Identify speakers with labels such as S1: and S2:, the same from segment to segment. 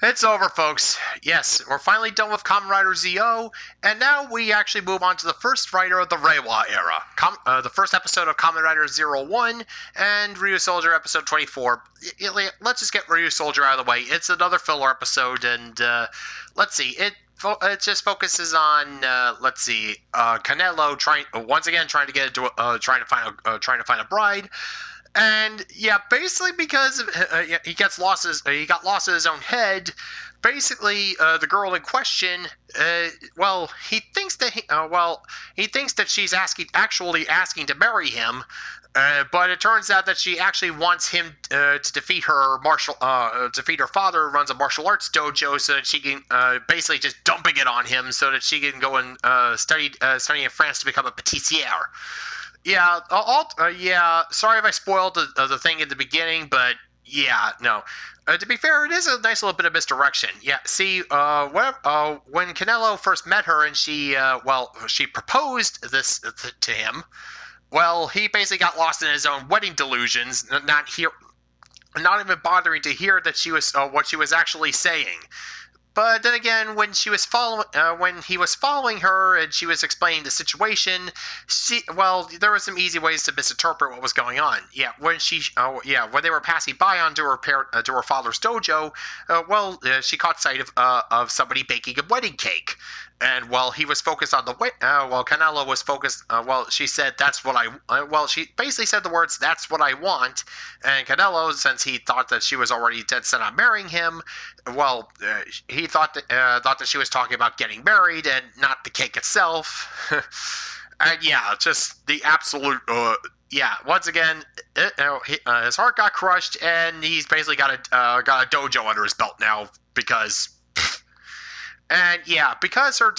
S1: It's over, folks. Yes, we're finally done with Kamen Rider ZO, and now we actually move on to the first writer of the Reiwa Era. The first episode of Kamen Rider 01 and Ryusoulger episode 24. Let's just get Ryusoulger out of the way. It's another filler episode, and let's see. It just focuses on Canelo trying to get into trying to find a bride. And yeah, basically because he got lost in his own head. Basically, the girl in question, he thinks that she's actually asking to marry him, but it turns out that she actually wants him to defeat her father, who runs a martial arts dojo, so that she can basically just dumping it on him, so that she can go and study in France to become a patissiere. Yeah, sorry if I spoiled the thing at the beginning, but yeah, no. To be fair, it is a nice little bit of misdirection. Yeah, see, when Canelo first met her and she proposed this to him, well, he basically got lost in his own wedding delusions, not even bothering to hear that she was what she was actually saying. But then again, when he was following her and she was explaining the situation, there were some easy ways to misinterpret what was going on. Yeah, when they were passing by onto her father's dojo, she caught sight of somebody baking a wedding cake. And while he was focused on Canelo was focused, she said, that's what she basically said the words, that's what I want. And Canelo, since he thought that she was already dead set on marrying him, he thought that she was talking about getting married and not the cake itself. And yeah, just the absolute, once again, his heart got crushed, and he's basically got a dojo under his belt now because. And yeah, because her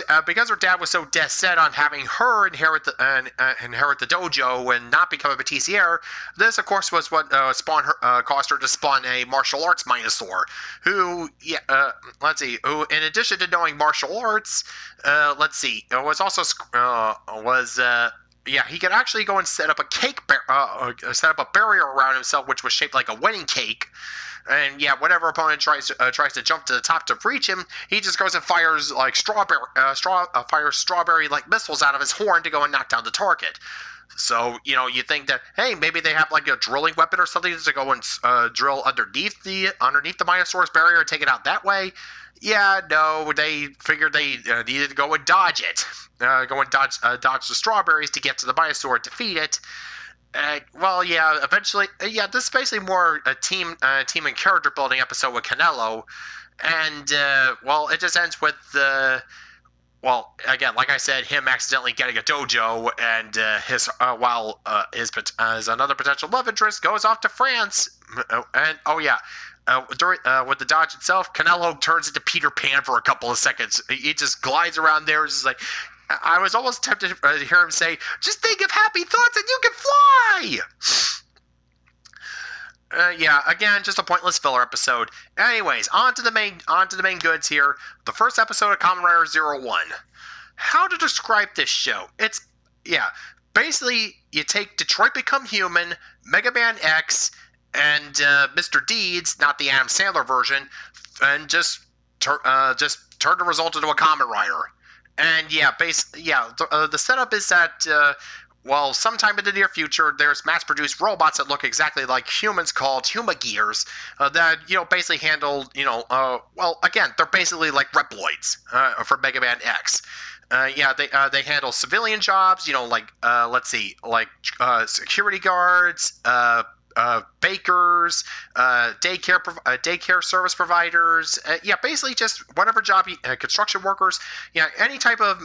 S1: dad was so dead set on having her inherit the dojo and not become a patissiere, this of course was what caused her to spawn a martial arts Minosaur, who in addition to knowing martial arts, he could actually go and set up a barrier around himself, which was shaped like a wedding cake. And yeah, whatever opponent tries to jump to the top to reach him, he just goes and fires like strawberry like missiles out of his horn to go and knock down the target. So you think that, hey, maybe they have like a drilling weapon or something to go and drill underneath the Minosaurus barrier and take it out that way. Yeah, no, they figured they needed to go and dodge it, dodge the strawberries to get to the Minosaur and defeat it. Eventually, this is basically more a team and character building episode with Canelo, and it just ends with again, like I said, him accidentally getting a dojo, and his another potential love interest goes off to France, and with the dodge itself, Canelo turns into Peter Pan for a couple of seconds. He just glides around there, just like. I was almost tempted to hear him say, just think of happy thoughts and you can fly! Again, just a pointless filler episode. Anyways, on to the main goods here. The first episode of Kamen Rider 01. How to describe this show? Basically, you take Detroit Become Human, Mega Man X, and Mr. Deeds, not the Adam Sandler version, and just turn the result into a Kamen Rider. And the setup is that sometime in the near future, there's mass-produced robots that look exactly like humans called Humagears that basically handle they're basically like Reploids for Mega Man X. They handle civilian jobs, security guards, bakers, daycare service providers, basically just whatever job, construction workers, any type of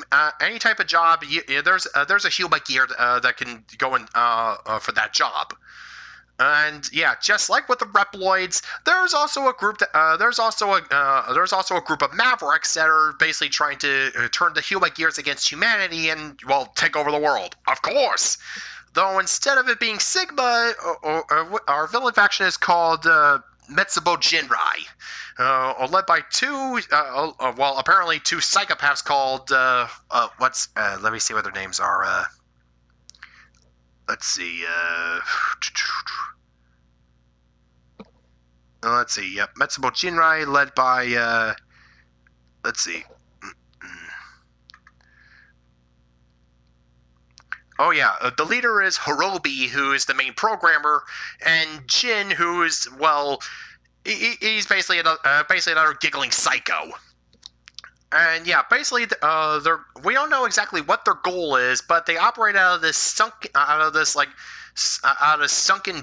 S1: job. There's a human gear that can go in for that job. And just like with the Reploids, there's also a group of Mavericks that are basically trying to turn the human gears against humanity and take over the world. Of course. Though instead of it being Sigma, our villain faction is called Metsubo Jinrai, led by apparently two psychopaths called let me see what their names are. Let's see. let's see. Yep, Metsubo Jinrai, led by let's see. Oh yeah, the leader is Hirobi, who is the main programmer, and Jin, who is he's basically another giggling psycho. And yeah, basically, we don't know exactly what their goal is, but they operate out of this sunken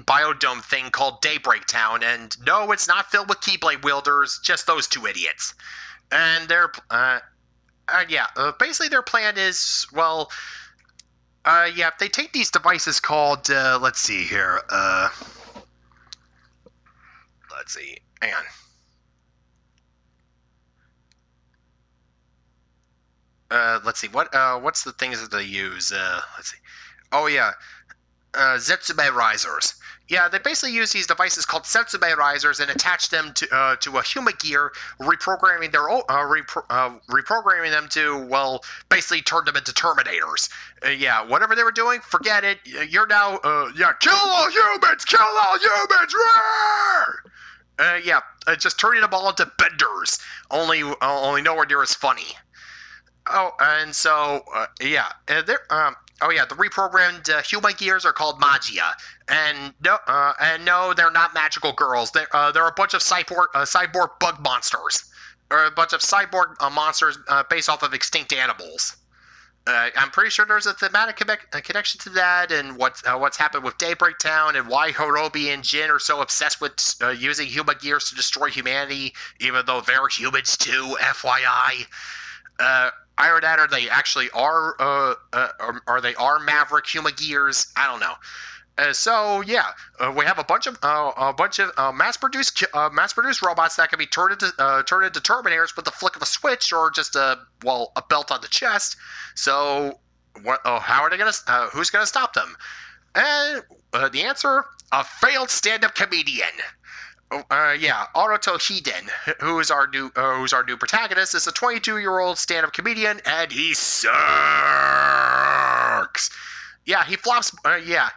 S1: biodome thing called Daybreak Town. And no, it's not filled with Keyblade wielders, just those two idiots. And basically their plan is, they take these devices called, let's see here, let's see, hang on. Let's see, what's the things that they use? Let's see. Oh, yeah. Zetsube risers. Yeah, they basically use these devices called Zetsube risers and attach them to a Huma gear, reprogramming them to, basically turn them into Terminators. Whatever they were doing, forget it. You're now, kill all humans! Kill all humans! Just turning them all into benders. Only nowhere near as funny. Oh, and so, the reprogrammed Huma gears are called Magia, and no, they're not magical girls. They're a bunch of cyborg bug monsters, or a bunch of cyborg monsters based off of extinct animals. I'm pretty sure there's a thematic connection to that, and what's happened with Daybreak Town, and why Hirobi and Jin are so obsessed with using Huma gears to destroy humanity, even though they're humans too. FYI. Either that, or they actually are, or they are Maverick Huma gears. I don't know. We have a bunch of mass-produced robots that can be turned into Terminators with the flick of a switch, or just a belt on the chest. So, how are they gonna? Who's gonna stop them? And the answer: a failed stand-up comedian. Aruto Hiden, who's our new protagonist, is a 22-year-old stand-up comedian, and he sucks. Yeah, he flops.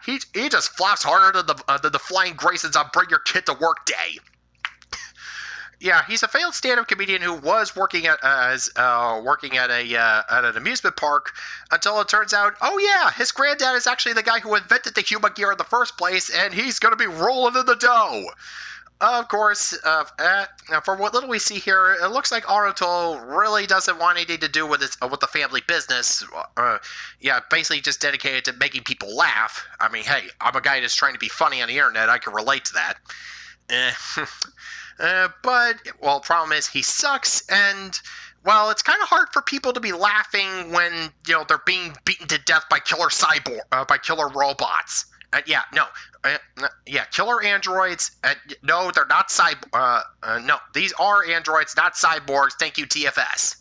S1: He just flops harder than the Flying Graysons on Bring Your Kid to Work Day. Yeah, he's a failed stand-up comedian who was working at an amusement park until it turns out, his granddad is actually the guy who invented the Huma gear in the first place, and he's going to be rolling in the dough. Of course, for what little we see here, it looks like Aruto really doesn't want anything to do with the family business. Basically just dedicated to making people laugh. I mean, hey, I'm a guy that's trying to be funny on the internet. I can relate to that. Problem is he sucks, and it's kind of hard for people to be laughing when they're being beaten to death by killer robots. Killer androids. No, they're not no, these are androids, not cyborgs. Thank you, TFS.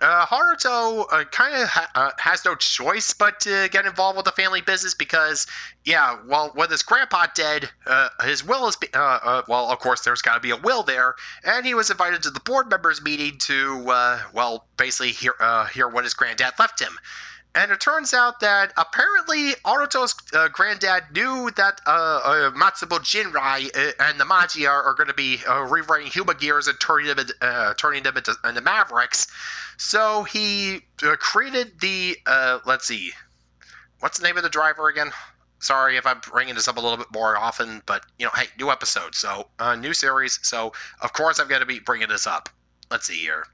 S1: Haruto kind of has no choice but to get involved with the family business because, with his grandpa dead, his will is, of course, there's got to be a will there, and he was invited to the board members meeting to, basically hear what his granddad left him. And it turns out that apparently Aruto's granddad knew that Matsubo Jinrai and the Magia are going to be rewriting Huma gears and turning them into Mavericks. So he created the, let's see, what's the name of the driver again? Sorry if I'm bringing this up a little bit more often, but, hey, new episode, so new series. So, of course, I'm going to be bringing this up. Let's see here.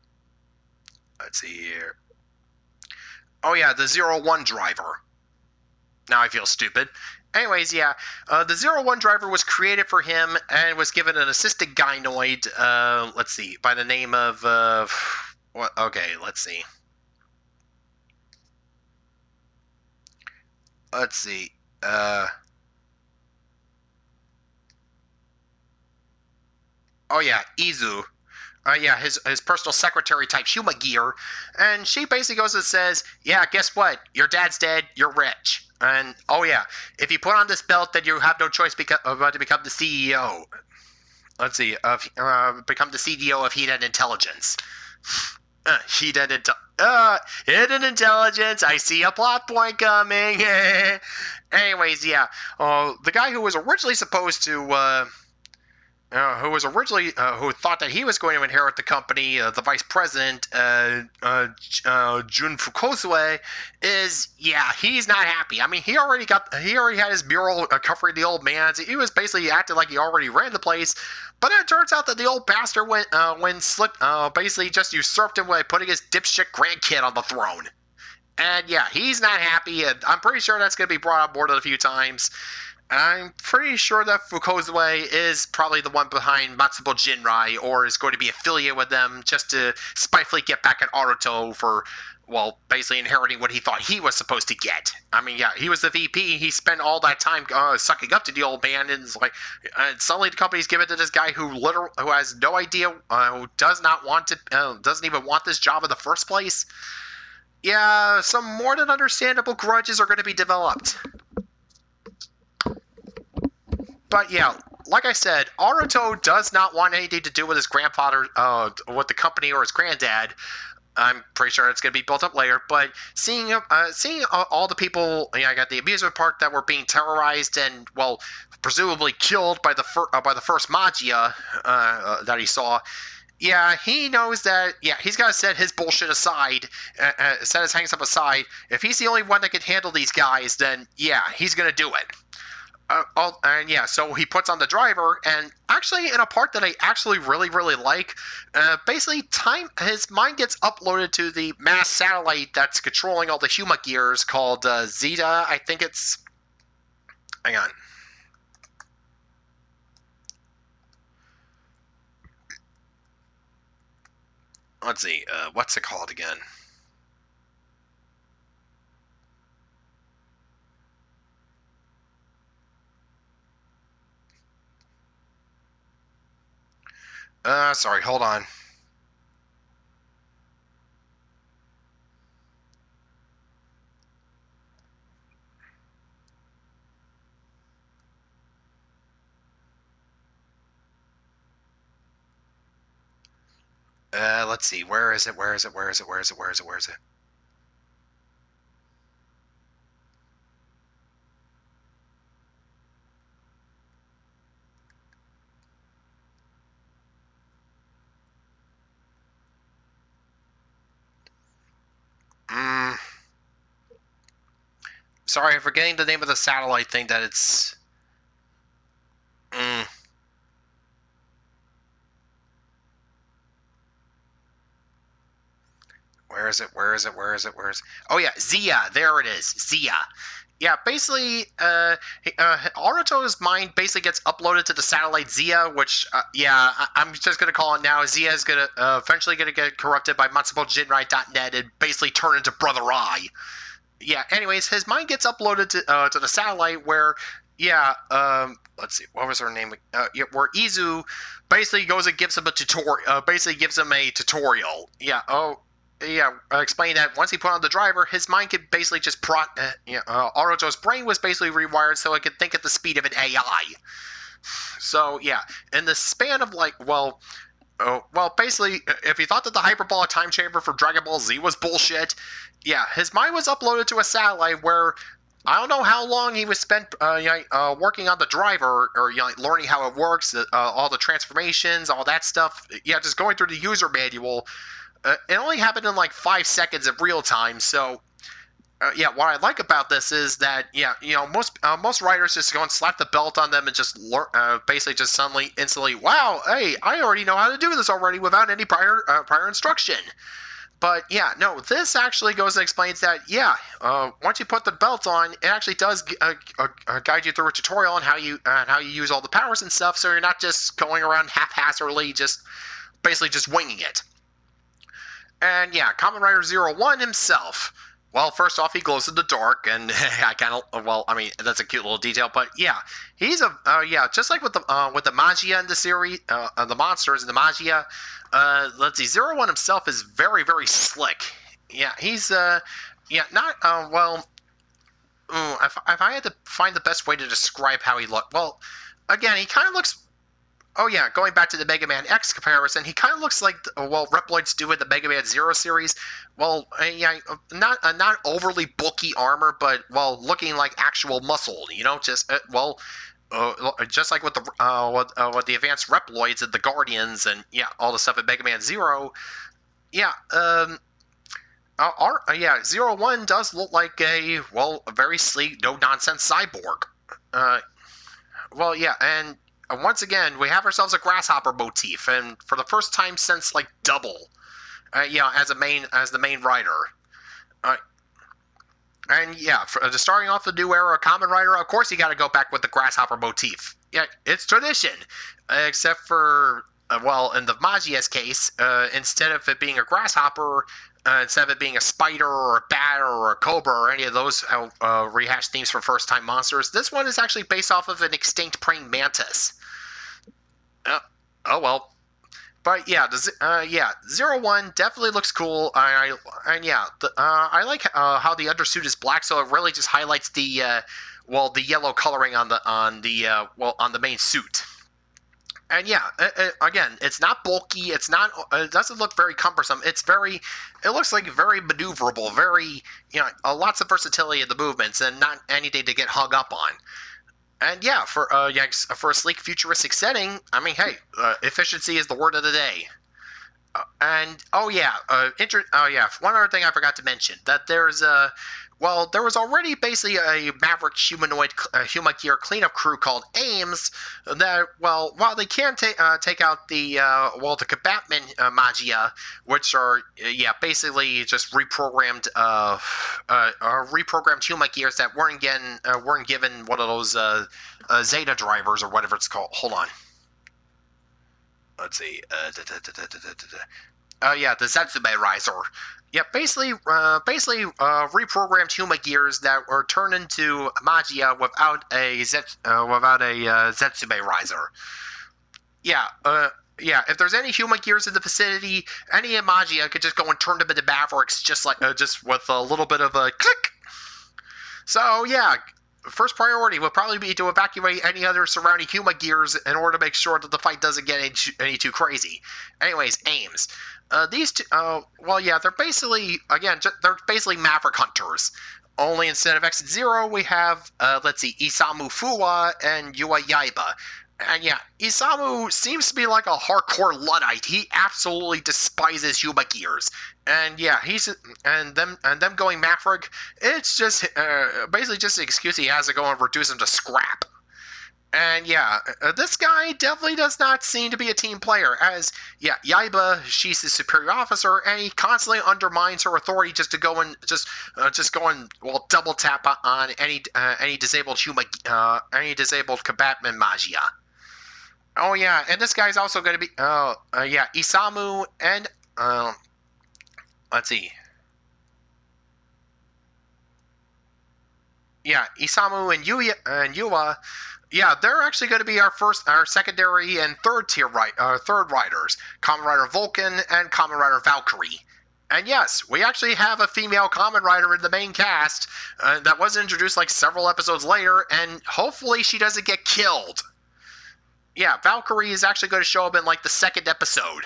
S1: Oh, yeah, the 01 driver. Now I feel stupid. Anyways, the 01 driver was created for him and was given an assistant gynoid, let's see, by the name of, let's see. Izu. His personal secretary type Huma gear, and she basically goes and says, guess what? Your dad's dead, you're rich. And, if you put on this belt, then you have no choice but to become the CEO. Let's see, become the CDO of Hiden Intelligence. Hidden intelligence. I see a plot point coming. Anyways, yeah. The guy who was originally supposed to, who thought that he was going to inherit the company, the vice president, Jun Fukozue, he's not happy. I mean, he already had his mural covering the old man. He was basically acting like he already ran the place. But it turns out that the old bastard basically just usurped him by putting his dipshit grandkid on the throne. And yeah, he's not happy, and I'm pretty sure that's going to be brought on board a few times. I'm pretty sure that Fukozue is probably the one behind Matsubo Jinrai, or is going to be affiliated with them just to spitefully get back at Aruto for, well, basically inheriting what he thought he was supposed to get. I mean, yeah, he was the VP. He spent all that time sucking up to the old man, and suddenly the company's given it to this guy who has no idea, who doesn't even want this job in the first place. Yeah, some more than understandable grudges are going to be developed. But yeah, like I said, Aruto does not want anything to do with his grandfather, with the company or his granddad. I'm pretty sure it's going to be built up later. But seeing all the people, I got the amusement park that were being terrorized and, well, presumably killed by the first Magia that he saw. Yeah, he knows that. Yeah, he's got to set his bullshit aside, set his hangs up aside. If he's the only one that can handle these guys, then yeah, he's going to do it. And yeah, so he puts on the driver, and actually in a part that I actually really, really like, basically his mind gets uploaded to the mass satellite that's controlling all the Huma gears called Zeta. I think it's... Hang on. Let's see, what's it called again? Sorry, hold on. Let's see, where is it? Sorry, I'm forgetting the name of the satellite thing that it's... Where is it? Oh yeah, Zia. There it is. Zia. Yeah, basically, Aruto's mind basically gets uploaded to the satellite Zia, which, I'm just going to call it now. Zia is eventually going to get corrupted by MatsumoJinrai.net and basically turn into Brother Eye. Yeah, anyways, his mind gets uploaded to the satellite where, let's see, what was her name? Where Izu basically goes and gives him a tutorial. Explain that once he put on the driver, his mind could basically just Aruto's brain was basically rewired so it could think at the speed of an AI. So yeah, in the span of basically, if he thought that the hyperbolic time chamber for Dragon Ball Z was bullshit, yeah, his mind was uploaded to a satellite where I don't know how long he was spent working on the driver or learning how it works, all the transformations, all that stuff. Yeah, just going through the user manual. It only happened in like 5 seconds of real time. So, what I like about this is that most writers just go and slap the belt on them and just basically just instantly, wow, hey, I already know how to do this already without any prior instruction. But yeah, no, this actually goes and explains that once you put the belt on, it actually does guide you through a tutorial on how you use all the powers and stuff. So you're not just going around haphazardly, just basically just winging it. And yeah, Kamen Rider 01 himself. Well, first off, he glows in the dark, and that's a cute little detail. But yeah, he's just like with the Magia in the series, the monsters in the Magia. Let's see, 01 himself is very, very slick. Yeah, he's if I had to find the best way to describe how he looked, well, again, he kind of looks Oh yeah, going back to the Mega Man X comparison, he kind of looks like Reploids do in the Mega Man Zero series. Well, yeah, not overly bulky armor, but looking like actual muscle. Just just like with with the advanced Reploids and the Guardians and yeah, all the stuff in Mega Man Zero. Yeah, Zero One does look like a very sleek, no nonsense cyborg. Uh, yeah, and once again, we have ourselves a grasshopper motif, and for the first time since like Double, as the main rider. Uh, and yeah, starting off the new era of Kamen Rider, of course you got to go back with the grasshopper motif. Yeah, it's tradition, except for in the Magia's case, instead of it being a grasshopper, instead of it being a spider or a bat or a cobra or any of those rehashed themes for first-time monsters, this one is actually based off of an extinct praying mantis. Oh well. But yeah, Zero One definitely looks cool. I like how the undersuit is black, so it really just highlights the yellow coloring on the main suit. And yeah, again, it's not bulky. It doesn't look very cumbersome. It looks like very maneuverable. Very, lots of versatility in the movements, and not anything to get hung up on. And yeah, for a sleek futuristic setting, I mean, hey, efficiency is the word of the day. One other thing I forgot to mention, that there was already basically a Maverick humanoid Humagear cleanup crew called Ames that, while they can take out the Combatman Magia, which are basically just reprogrammed Humagears that weren't given one of those Zeta drivers or whatever it's called. Hold on. Let's see. The Zetsume Riser. Yeah, basically reprogrammed Humagears that were turned into Magia without a Zetsume Riser. If there's any Humagears in the vicinity, any Magia could just go and turn them into Mavericks, just with a little bit of a click. So yeah. First priority would probably be to evacuate any other surrounding Humagears in order to make sure that the fight doesn't get any too crazy. Anyways, Ames. These two, they're basically Maverick Hunters. Only instead of X and Zero, we have, Isamu Fuwa and Yua Yaiba. And yeah, Isamu seems to be like a hardcore Luddite. He absolutely despises Humagears. And yeah, them going Maverick, it's just basically just an excuse he has to go and reduce them to scrap. And yeah, this guy definitely does not seem to be a team player, as Yaiba, she's the superior officer, and he constantly undermines her authority just to go and double tap on any disabled combatment Magia. Oh yeah, and this guy's also going to be Isamu and let's see. Yeah, Isamu and Yua, yeah, they're actually going to be our secondary and third riders, Kamen Rider Vulcan and Kamen Rider Valkyrie. And yes, we actually have a female Kamen Rider in the main cast that was introduced like several episodes later, and hopefully she doesn't get killed. Yeah, Valkyrie is actually going to show up in like the second episode.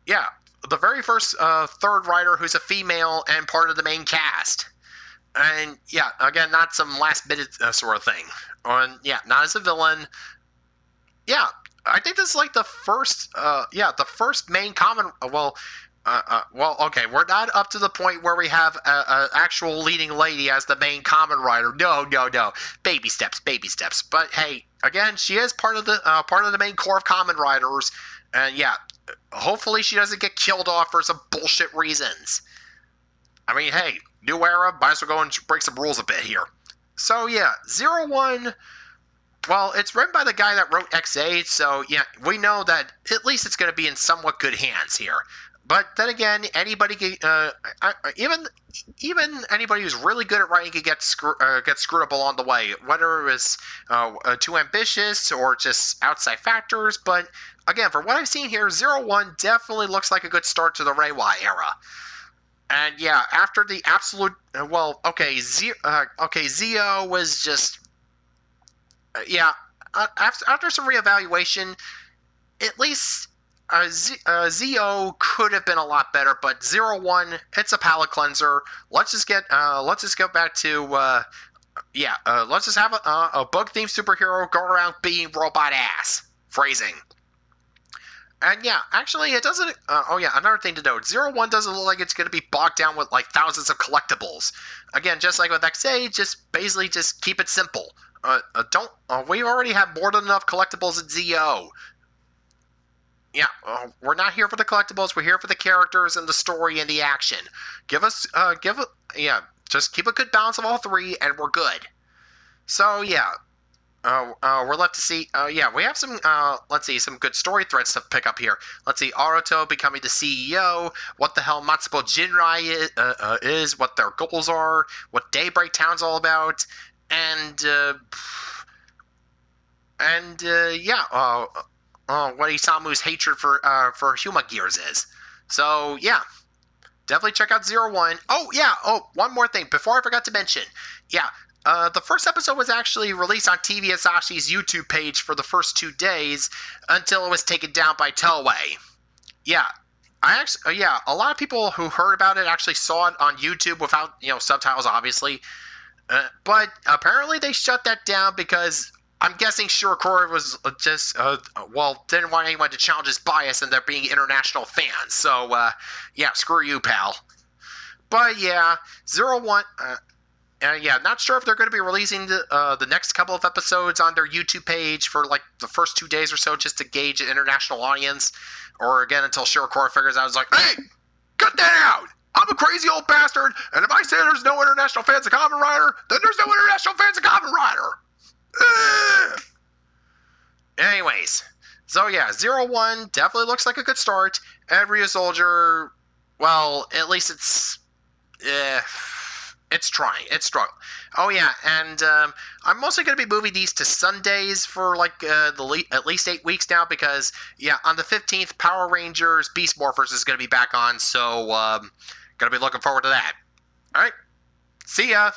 S1: Yeah, the very first third rider who's a female and part of the main cast. And yeah, again, not some last minute sort of thing. Not as a villain. Yeah, I think this is like the first main common. Okay, we're not up to the point where we have an actual leading lady as the main Kamen Rider. No, baby steps. But hey, again, she is part of the main core of Kamen Riders, and yeah, hopefully she doesn't get killed off for some bullshit reasons. I mean, hey, new era, might as well go and break some rules a bit here. So yeah, 01. Well, it's written by the guy that wrote X8, so yeah, we know that at least it's going to be in somewhat good hands here. But then again, anybody, even anybody who's really good at writing could get screwed up along the way, whether it was too ambitious or just outside factors. But again, for what I've seen here, 01 definitely looks like a good start to the Reiwa era. And yeah, after the absolute, Zio was just, after some reevaluation, at least Zio could have been a lot better, but 01, it's a palate cleanser. Let's just go back to let's just have a bug themed superhero go around being robot ass. Phrasing. And yeah, actually, it doesn't. Another thing to note: 01 doesn't look like it's going to be bogged down with like thousands of collectibles. Again, just like with XA, just basically just keep it simple. We already have more than enough collectibles in ZO. Yeah, we're not here for the collectibles. We're here for the characters and the story and the action. Just keep a good balance of all three, and we're good. So yeah. We're left to see. We have some. Let's see, some good story threads to pick up here. Let's see, Aruto becoming the CEO. What the hell Matsubo Jinrai is. What their goals are. What Daybreak Town's all about. And what Isamu's hatred for Huma Gears is. So yeah, definitely check out 01. One more thing before I forgot to mention. Yeah. The first episode was actually released on TV Asashi's YouTube page for the first 2 days until it was taken down by Toei. Yeah, a lot of people who heard about it actually saw it on YouTube without, subtitles, obviously. But apparently they shut that down because I'm guessing Shirakuri was just, didn't want anyone to challenge his bias and there being international fans. So, screw you, pal. But yeah, 01... not sure if they're going to be releasing the next couple of episodes on their YouTube page for like the first 2 days or so just to gauge an international audience, or again until Shirakuri figures out, it's like, hey, cut that out! I'm a crazy old bastard, and if I say there's no international fans of Kamen Rider, then there's no international fans of Kamen Rider! Anyways, so yeah, 01 definitely looks like a good start, and Ryusoulger, well, at least it's trying. It's struggling. Oh, yeah, and I'm mostly going to be moving these to Sundays for, like, at least 8 weeks now because, on the 15th, Power Rangers Beast Morphers is going to be back on, so going to be looking forward to that. All right, see ya!